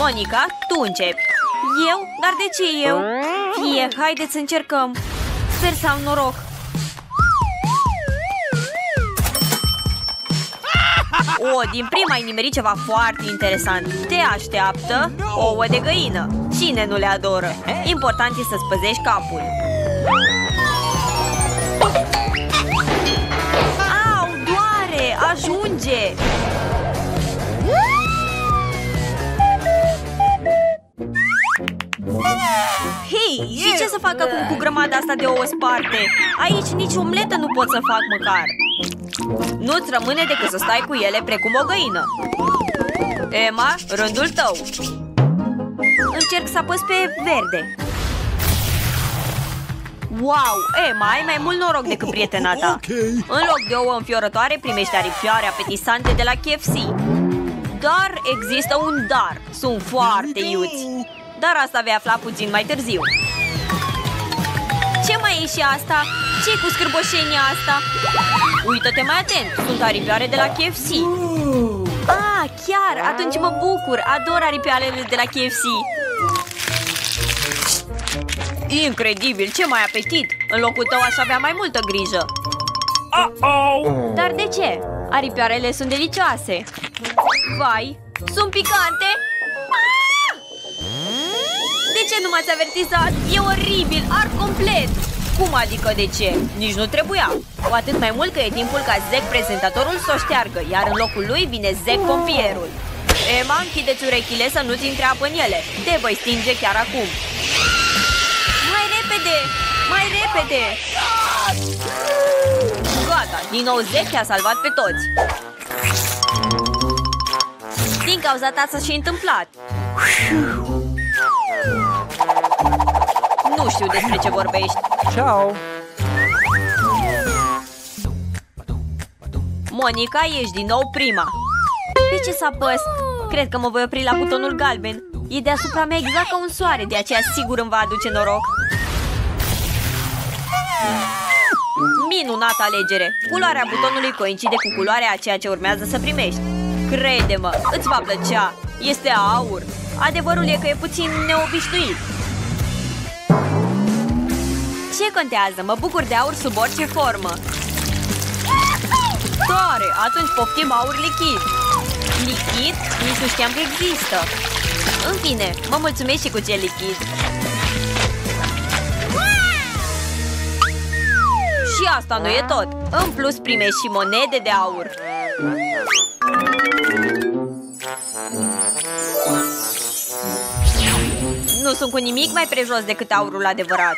Monica, tu începi. Eu? Dar de ce eu? Fie, haideți să încercăm. Sper să am noroc. Din prima ai nimerit ceva foarte interesant. Te așteaptă ouă de găină. Cine nu le adoră? Important e să-ți păzești capul. Au, doare! Ajunge! Hei, și ce să fac acum cu grămada asta de ouă sparte? Aici nici omletă nu pot să fac măcar. Nu-ți rămâne decât să stai cu ele precum o găină. Emma, rândul tău. Încerc să apăs pe verde. Wow, Emma, ai mai mult noroc decât prietena ta. În loc de ouă înfiorătoare, primești aripioare apetisante de la KFC. Dar există un dar. Sunt foarte iuți. Dar asta vei afla puțin mai târziu. Ce mai e și asta? Ce-i cu scârboșenia asta? Uită-te mai atent, sunt aripioare de la KFC. Chiar, atunci mă bucur. Ador aripioarele de la KFC. Incredibil, ce mai apetit. În locul tău aș avea mai multă grijă. Dar de ce? Aripioarele sunt delicioase. Vai, sunt picante. De ce nu m-ați avertizat? E oribil, ard complet. Cum adică de ce? Nici nu trebuia. Cu atât mai mult că e timpul ca Zack prezentatorul să o șteargă, iar în locul lui vine Zack pompierul. Emma, închideți urechile să nu-ți intre apă în ele. Te voi stinge chiar acum. Mai repede! Mai repede! Gata, din nou Zack te-a salvat pe toți. Din cauza ta s-a și întâmplat. Nu știu despre ce vorbești. Ciao! Monica, ești din nou prima. Pe ce să apăs? Cred că mă voi opri la butonul galben. E deasupra mea exact ca un soare, de aceea sigur îmi va aduce noroc. Minunată alegere! Culoarea butonului coincide cu culoarea a ceea ce urmează să primești. Crede-mă, îți va plăcea. Este aur. Adevărul e că e puțin neobișnuit. Ce contează? Mă bucur de aur sub orice formă. Tare! Atunci poftim aur lichid. Lichid? Nici nu știam că există. În fine, mă mulțumesc și cu cel lichid. Și asta nu e tot. În plus primești și monede de aur. Nu sunt cu nimic mai prejos decât aurul adevărat.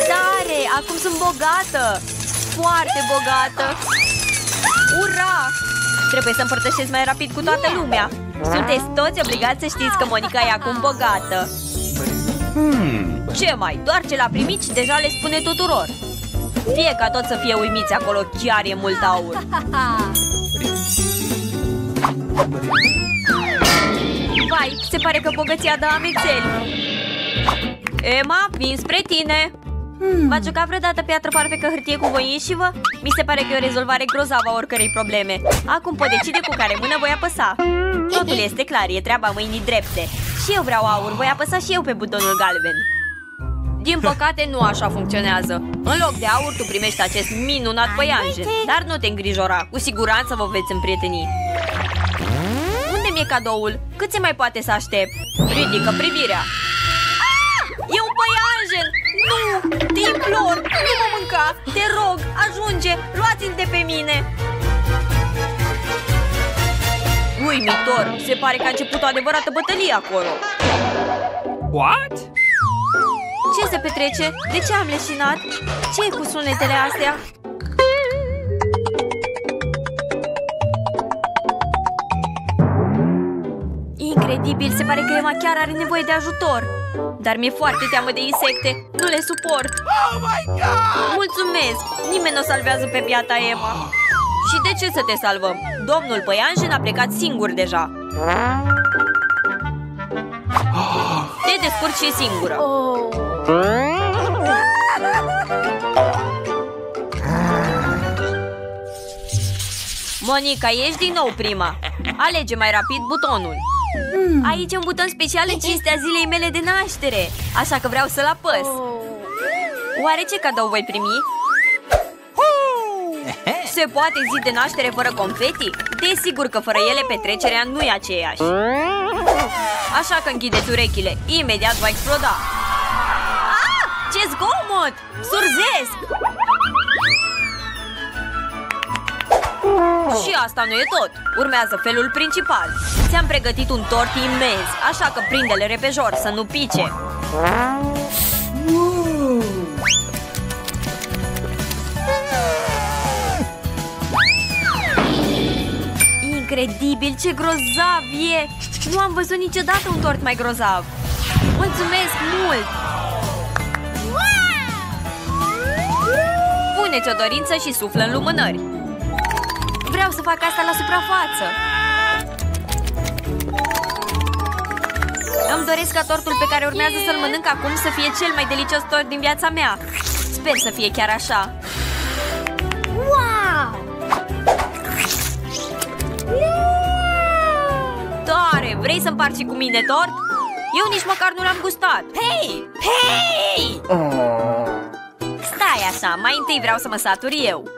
Tare! Acum sunt bogată! Foarte bogată! Ura! Trebuie să împărtășesc mai rapid cu toată lumea. Sunteți toți obligați să știți că Monica e acum bogată. Ce mai? Doar ce l-a primit și deja le spune tuturor. Fie ca tot să fie uimiți acolo, chiar e mult aur. Vai, se pare că bogăția dă amețeli. Emma, vin spre tine. V-ați jucat vreodată piatră farfecă hârtie cu voi înșivă? Mi se pare că e o rezolvare grozavă a oricărei probleme. Acum pot decide cu care mână voi apăsa. Totul este clar, e treaba mâinii drepte. Și eu vreau aur, voi apăsa și eu pe butonul galben. Din păcate, nu așa funcționează. În loc de aur, tu primești acest minunat păianjen. Dar nu te îngrijora, cu siguranță vă veți împrieteni. Unde mi-e cadoul? Cât se mai poate să aștept? Ridică privirea. E un păianjen! Nu! Te implor! Nu mă mânca! Te rog! Ajunge! Luați-l de pe mine! Uimitor! Se pare că a început o adevărată bătălie acolo. What? Ce se petrece? De ce am leșinat? Ce e cu sunetele astea? Incredibil! Se pare că Emma chiar are nevoie de ajutor. Dar mi-e foarte teamă de insecte. Nu le suport. Oh my God! Mulțumesc! Nimeni nu o salvează pe biata Emma. Și de ce să te salvăm? Domnul păianjen a plecat singur deja. Te descurci și singură. Monica, ești din nou prima. Alege mai rapid butonul. Aici e un buton special în cinstea zilei mele de naștere, așa că vreau să-l apăs. Oare ce cadou voi primi? Se poate zi de naștere fără confeti? Desigur că fără ele petrecerea nu e aceeași. Așa că închideți urechile, imediat va exploda. Ce zgomot! Surzesc! Și asta nu e tot. Urmează felul principal. Ți-am pregătit un tort imens, așa că prinde-le repejor să nu pice. Incredibil, ce grozav e! Nu am văzut niciodată un tort mai grozav. Mulțumesc mult! Pune-ți o dorință și suflă în lumânări. Vreau să fac asta la suprafață. Îmi doresc ca tortul pe care urmează să-l mănânc acum să fie cel mai delicios tort din viața mea. Sper să fie chiar așa. Wow! Tare! Vrei să împarți cu mine tort? Eu nici măcar nu l-am gustat. Hei! Hei! Stai așa, mai întâi vreau să mă satur eu.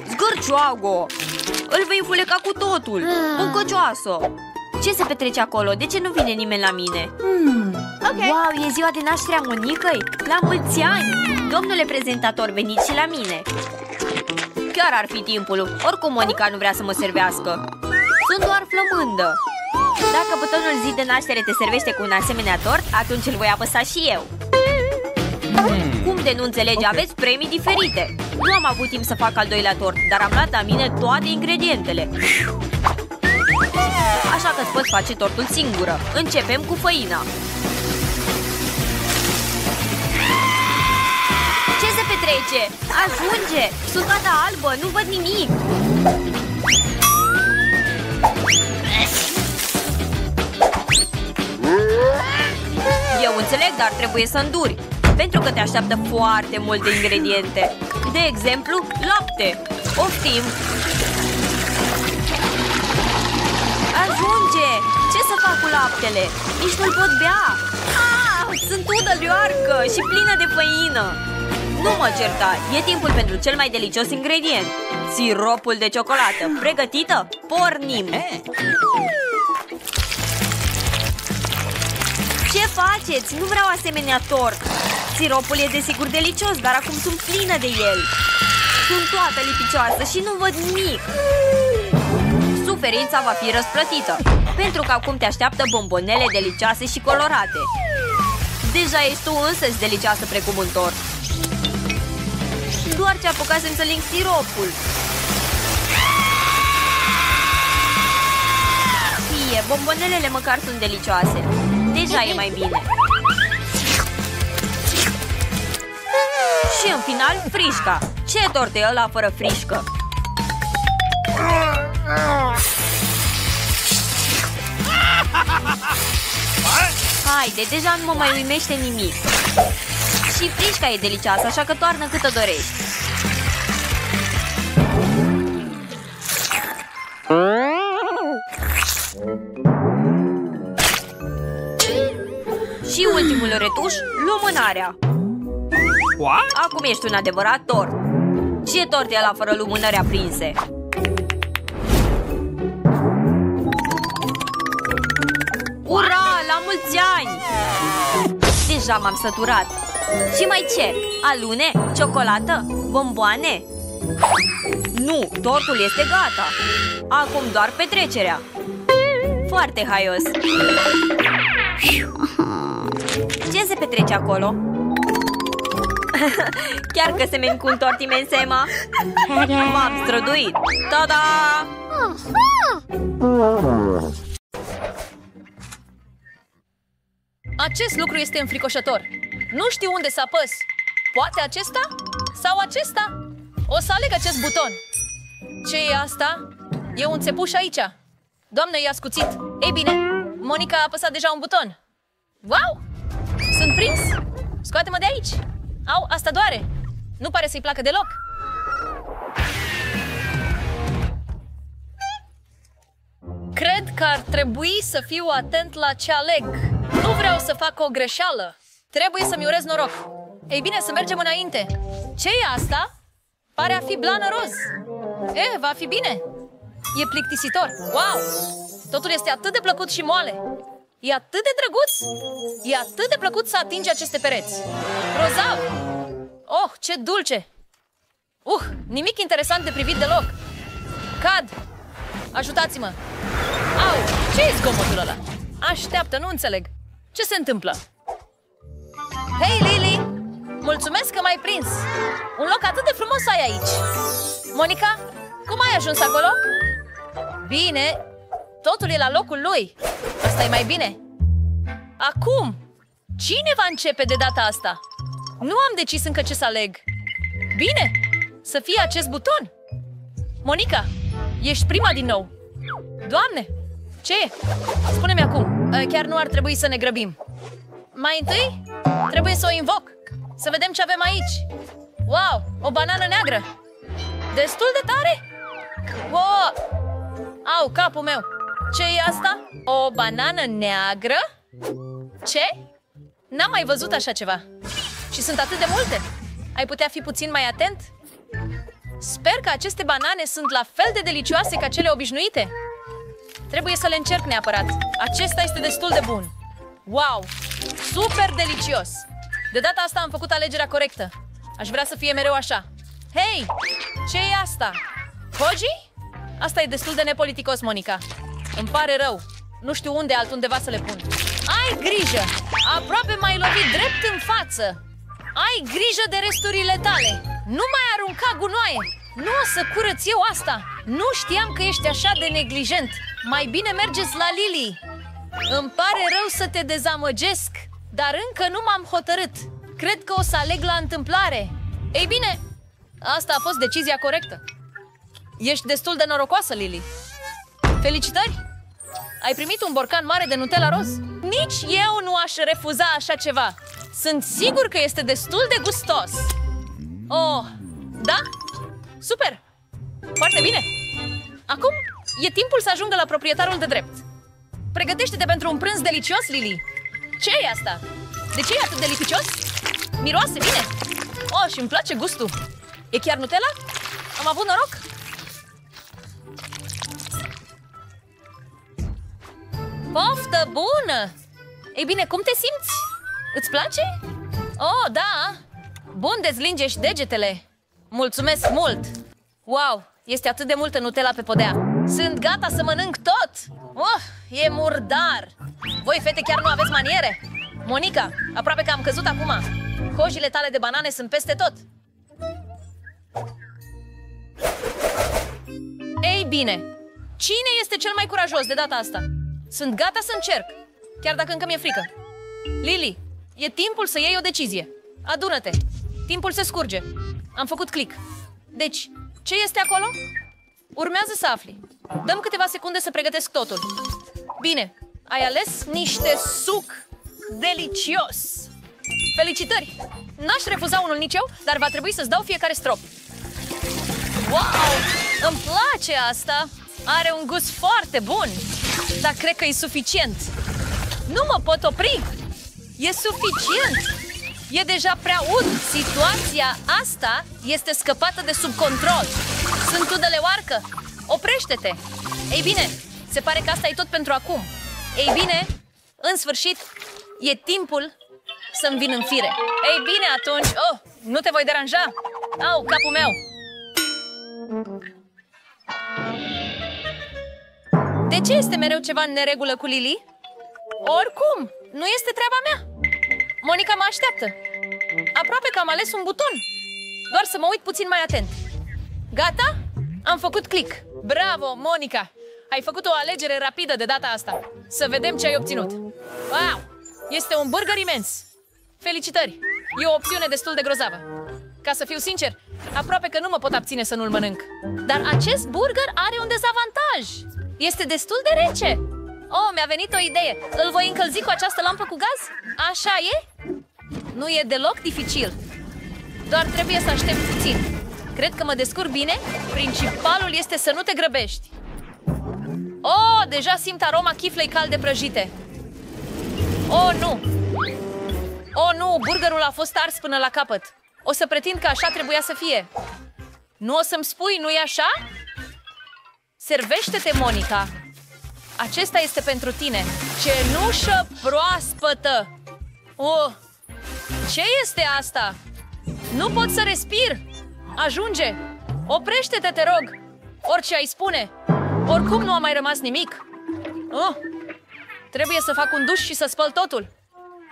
Zgârcioagă! Îl vei înfuleca cu totul! Bucăcioasă! Ce se petrece acolo? De ce nu vine nimeni la mine? Okay. Wow, e ziua de naștere a Monicăi! La mulți ani! Domnule prezentator, veniți și la mine! Chiar ar fi timpul! Oricum Monica nu vrea să mă servească. Sunt doar flămândă! Dacă butonul zi de naștere te servește cu un asemenea tort, atunci îl voi apăsa și eu! Cum de nu înțelegi? Aveți premii diferite. Nu am avut timp să fac al doilea tort, dar am luat la mine toate ingredientele. Așa că îți pot face tortul singură. Începem cu făina. Ce se petrece? Ajunge! Sunt toată albă, nu văd nimic. Eu înțeleg, dar trebuie să înduri, pentru că te așteaptă foarte multe ingrediente. De exemplu, lapte. Oftim! Ajunge! Ce să fac cu laptele? Nici nu-l pot bea! Sunt udă lioarcă și plină de făină! Nu mă certa! E timpul pentru cel mai delicios ingredient. Siropul de ciocolată. Pregătită? Pornim! Ce faceți? Nu vreau asemenea tort! Siropul e desigur delicios, dar acum sunt plină de el. Sunt toată lipicioasă și nu văd nimic. Suferința va fi răsplătită, pentru că acum te așteaptă bombonele delicioase și colorate. Deja ești tu însăți delicioasă precum un tort. Doar ce apucasem să ling siropul. Fie, bombonelele măcar sunt delicioase. Deja e mai bine. Și în final, frișca. Ce tort e ăla fără frișcă? Haide, deja nu mă mai uimește nimic. Și frișca e delicioasă, așa că toarnă cât o dorești. Și ultimul retuș, lumânarea. What? Acum ești un adevărat tort. Ce tort e ăla fără lumânări aprinse? Ura, la mulți ani! Deja m-am săturat. Și mai ce? Alune? Ciocolată? Bomboane? Nu, tortul este gata. Acum doar petrecerea. Foarte haios. Ce se petrece acolo? Chiar că semeni cu un tort imens, Emma. M-am străduit. Ta-da! Acest lucru este înfricoșător. Nu știu unde să apăs. Poate acesta? Sau acesta? O să aleg acest buton. Ce e asta? E un țepuș aici. Doamne, i-a scuțit. Ei bine, Monica a apăsat deja un buton. Wow! Sunt prins? Scoate-mă de aici. Au, asta doare. Nu pare să-i placă deloc. că ar trebui să fiu atent la ce aleg. Nu vreau să fac o greșeală. Trebuie să-mi urez noroc. Ei bine, să mergem înainte. Ce e asta? Pare a fi blană roz. Va fi bine. E plictisitor. Wow! Totul este atât de plăcut și moale. E atât de drăguț. E atât de plăcut să atingi aceste pereți. Rozav! Oh, ce dulce! Nimic interesant de privit deloc. Cad! Ajutați-mă! Au! Ce e zgomotul ăla? Așteaptă, nu înțeleg. Ce se întâmplă? Hei, Lily! Mulțumesc că m-ai prins! Un loc atât de frumos ai aici! Monica, cum ai ajuns acolo? Bine, totul e la locul lui. Asta e mai bine. Acum, cine va începe de data asta? Nu am decis încă ce să aleg. Bine, să fie acest buton. Monica, ești prima din nou. Doamne, ce e? Spune-mi acum, chiar nu ar trebui să ne grăbim. Mai întâi, trebuie să o invoc. Să vedem ce avem aici. Wow, o banană neagră. Destul de tare? Wow! Au, capul meu. Ce e asta? O banană neagră? Ce? N-am mai văzut așa ceva. Și sunt atât de multe. Ai putea fi puțin mai atent? Sper că aceste banane sunt la fel de delicioase ca cele obișnuite. Trebuie să le încerc neapărat. Acesta este destul de bun. Wow! Super delicios! De data asta am făcut alegerea corectă. Aș vrea să fie mereu așa. Hei! Ce e asta? Koji? Asta e destul de nepoliticos, Monica. Îmi pare rău. Nu știu unde altundeva să le pun. Ai grijă! Aproape m-ai lovit drept în față. Ai grijă de resturile tale. Nu mai arunca gunoaie. Nu o să curăț eu asta. Nu știam că ești așa de neglijent. Mai bine mergeți la Lily. Îmi pare rău să te dezamăgesc, dar încă nu m-am hotărât. Cred că o să aleg la întâmplare. Ei bine, asta a fost decizia corectă. Ești destul de norocoasă, Lily. Felicitări! Ai primit un borcan mare de Nutella roz. Nici eu nu aș refuza așa ceva. Sunt sigur că este destul de gustos. Oh, da? Super! Foarte bine! Acum e timpul să ajungă la proprietarul de drept. Pregătește-te pentru un prânz delicios, Lily. Ce e asta? De ce e atât de delicios? Miroase bine! Oh, și îmi place gustul. E chiar Nutella? Am avut noroc? Poftă bună! Ei bine, cum te simți? Îți place? Oh, da! Bun, dezlingești degetele! Mulțumesc mult! Wow, este atât de multă Nutella pe podea! Sunt gata să mănânc tot! Oh, e murdar! Voi, fete, chiar nu aveți maniere? Monica, aproape că am căzut acum! Cojile tale de banane sunt peste tot! Ei bine, cine este cel mai curajos de data asta? Sunt gata să încerc, chiar dacă încă mi-e frică. Lily, e timpul să iei o decizie. Adună-te! Timpul se scurge. Am făcut click. Deci, ce este acolo? Urmează să afli. Dăm câteva secunde să pregătesc totul. Bine, ai ales niște suc delicios. Felicitări! N-aș refuza unul nici eu, dar va trebui să-ți dau fiecare strop. Wow! Îmi place asta! Are un gust foarte bun! Dar cred că e suficient. Nu mă pot opri! E suficient! E deja prea ud! Situația asta este scăpată de sub control. Sunt udele oarcă! Oprește-te! Ei bine, se pare că asta e tot pentru acum. Ei bine, în sfârșit, e timpul să-mi vin în fire. Ei bine atunci... Oh, nu te voi deranja? Au, capul meu! De ce este mereu ceva în neregulă cu Lily? Oricum, nu este treaba mea. Monica mă așteaptă. Aproape că am ales un buton. Doar să mă uit puțin mai atent. Gata? Am făcut click. Bravo, Monica! Ai făcut o alegere rapidă de data asta. Să vedem ce ai obținut. Wow! Este un burger imens. Felicitări! E o opțiune destul de grozavă. Ca să fiu sincer, aproape că nu mă pot abține să nu-l mănânc. Dar acest burger are un dezavantaj. Este destul de rece. Oh, mi-a venit o idee. Îl voi încălzi cu această lampă cu gaz? Așa e? Nu e deloc dificil. Doar trebuie să aștept puțin. Cred că mă descurc bine. Principalul este să nu te grăbești. Oh, deja simt aroma chiflei calde prăjite. Oh, nu! Oh, nu! Burgerul a fost ars până la capăt. O să pretind că așa trebuia să fie. Nu o să-mi spui, nu-i așa? Servește-te, Monica! Acesta este pentru tine. Cenușă proaspătă! Oh! Ce este asta? Nu pot să respir! Ajunge! Oprește-te, te rog! Orice ai spune! Oricum nu a mai rămas nimic! Oh! Trebuie să fac un duș și să spăl totul!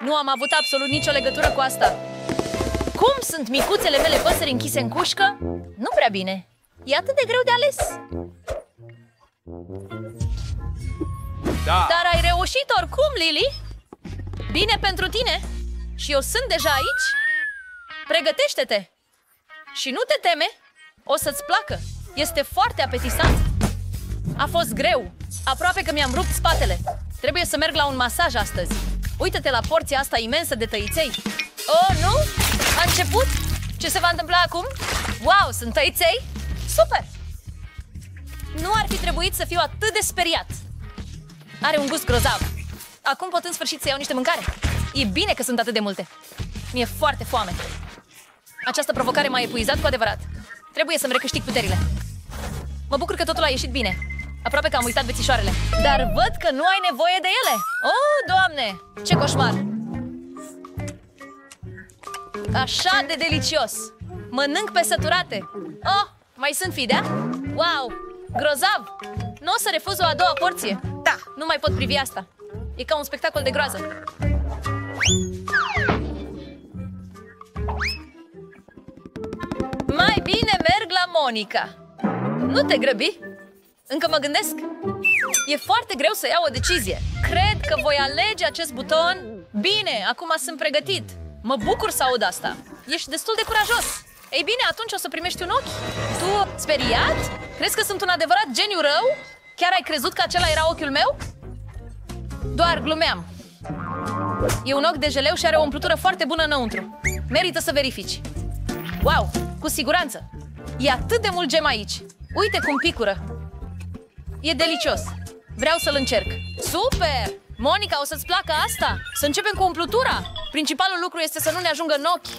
Nu am avut absolut nicio legătură cu asta! Cum sunt micuțele mele păsări închise în cușcă? Nu prea bine! E atât de greu de ales! Da. Dar ai reușit oricum, Lily! Bine pentru tine! Și eu sunt deja aici! Pregătește-te! Și nu te teme! O să-ți placă! Este foarte apetisant! A fost greu! Aproape că mi-am rupt spatele! Trebuie să merg la un masaj astăzi! Uită-te la porția asta imensă de tăiței! Oh, nu? A început? Ce se va întâmpla acum? Wow, sunt tăiței? Super! Nu ar fi trebuit să fiu atât de speriat! Are un gust grozav! Acum pot în sfârșit să iau niște mâncare! E bine că sunt atât de multe! Mi-e foarte foame! Această provocare m-a epuizat cu adevărat! Trebuie să-mi recâștig puterile! Mă bucur că totul a ieșit bine! Aproape că am uitat bețișoarele! Dar văd că nu ai nevoie de ele! Oh, Doamne! Ce coșmar! Așa de delicios! Mănânc pe săturate! Oh, mai sunt fidea? Wow! Grozav! Nu o să refuz o a doua porție! Da! Nu mai pot privi asta! E ca un spectacol de groază! Mai bine merg la Monica! Nu te grăbi! Încă mă gândesc! E foarte greu să iau o decizie! Cred că voi alege acest buton! Bine, acum sunt pregătit! Mă bucur să aud asta! Ești destul de curajos! Ei bine, atunci o să primești un ochi! Tu, speriat? Crezi că sunt un adevărat geniu rău? Chiar ai crezut că acela era ochiul meu? Doar glumeam! E un ochi de jeleu și are o umplutură foarte bună înăuntru. Merită să verifici. Wow, cu siguranță. E atât de mult gem aici. Uite cum picură. E delicios. Vreau să-l încerc. Super! Monica, o să-ți placă asta? Să începem cu umplutura. Principalul lucru este să nu ne ajungă în ochi.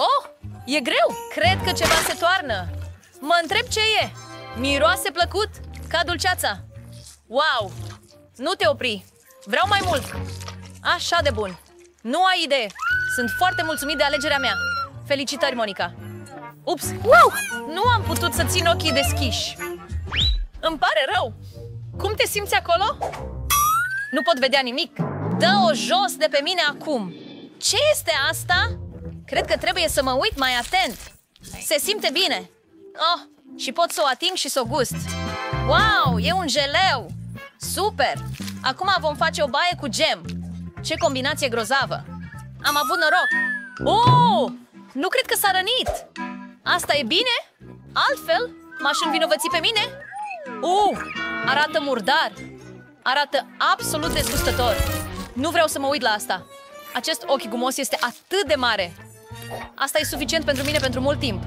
Oh, e greu. Cred că ceva se toarnă. Mă întreb ce e. Miroase plăcut, ca dulceața. Wow! Nu te opri. Vreau mai mult. Așa de bun. Nu ai idee. Sunt foarte mulțumit de alegerea mea. Felicitări, Monica. Ups! Wow! Nu am putut să țin ochii deschiși. Îmi pare rău. Cum te simți acolo? Nu pot vedea nimic. Dă-o jos de pe mine acum. Ce este asta? Cred că trebuie să mă uit mai atent. Se simte bine. Oh, și pot să o ating și să o gust. Wow, e un geleu. Super! Acum vom face o baie cu gem. Ce combinație grozavă. Am avut noroc. Oh! Nu cred că s-a rănit. Asta e bine? Altfel, m-aș învinovăți pe mine? Arată murdar. Arată absolut dezgustător. Nu vreau să mă uit la asta. Acest ochi gumos este atât de mare. Asta e suficient pentru mine pentru mult timp.